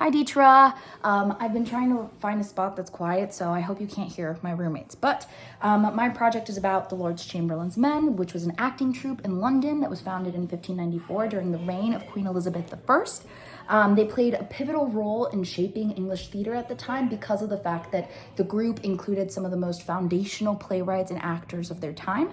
Hi, Deetra. I've been trying to find a spot that's quiet, so I hope you can't hear my roommates. But my project is about the Lord Chamberlain's Men, which was an acting troupe in London that was founded in 1594 during the reign of Queen Elizabeth I. They played a pivotal role in shaping English theater at the time because of the fact that the group included some of the most foundational playwrights and actors of their time.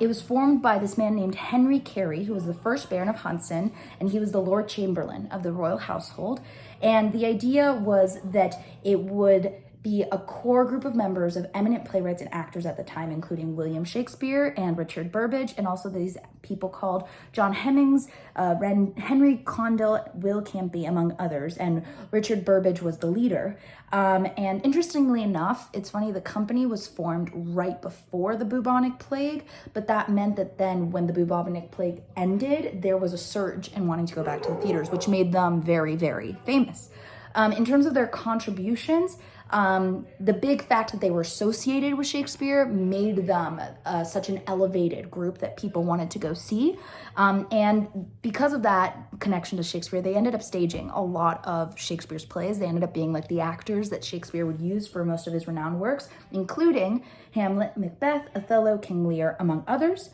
It was formed by this man named Henry Carey, who was the first Baron of Hudson, and he was the Lord Chamberlain of the royal household. And the idea was that it would be a core group of members of eminent playwrights and actors at the time, including William Shakespeare and Richard Burbage, and also these people called John Hemmings, Henry Condell, Will Campbell, among others, and Richard Burbage was the leader. And interestingly enough, it's funny, the company was formed right before the bubonic plague, but that meant that then when the bubonic plague ended, there was a surge in wanting to go back to the theaters, which made them very, very famous. In terms of their contributions, the big fact that they were associated with Shakespeare made them such an elevated group that people wanted to go see. And because of that connection to Shakespeare, they ended up staging a lot of Shakespeare's plays. They ended up being like the actors that Shakespeare would use for most of his renowned works, including Hamlet, Macbeth, Othello, King Lear, among others.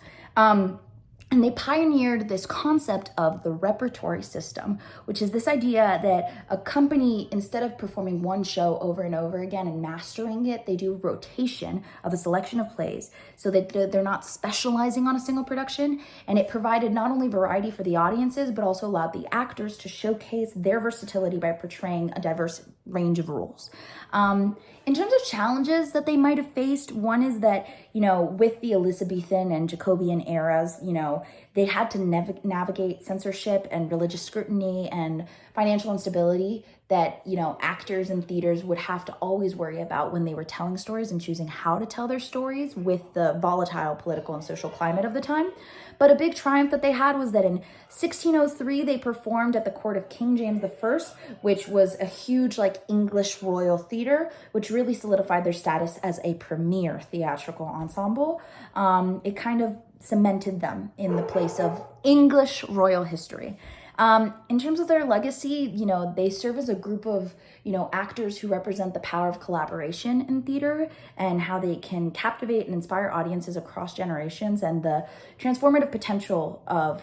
And they pioneered this concept of the repertory system, which is this idea that a company, instead of performing one show over and over again and mastering it, they do rotation of a selection of plays so that they're not specializing on a single production. And it provided not only variety for the audiences, but also allowed the actors to showcase their versatility by portraying a diverse range of roles. In terms of challenges that they might have faced, one is that, with the Elizabethan and Jacobean eras, they had to navigate censorship and religious scrutiny and financial instability that, actors and theaters would have to always worry about when they were telling stories and choosing how to tell their stories with the volatile political and social climate of the time. But a big triumph that they had was that in 1603, they performed at the court of King James I, which was a huge English royal theater, which really solidified their status as a premier theatrical ensemble. It kind of cemented them in the place of English royal history. In terms of their legacy, they serve as a group of, actors who represent the power of collaboration in theater and how they can captivate and inspire audiences across generations and the transformative potential of,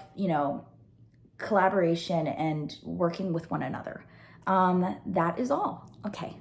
collaboration and working with one another. That is all. Okay.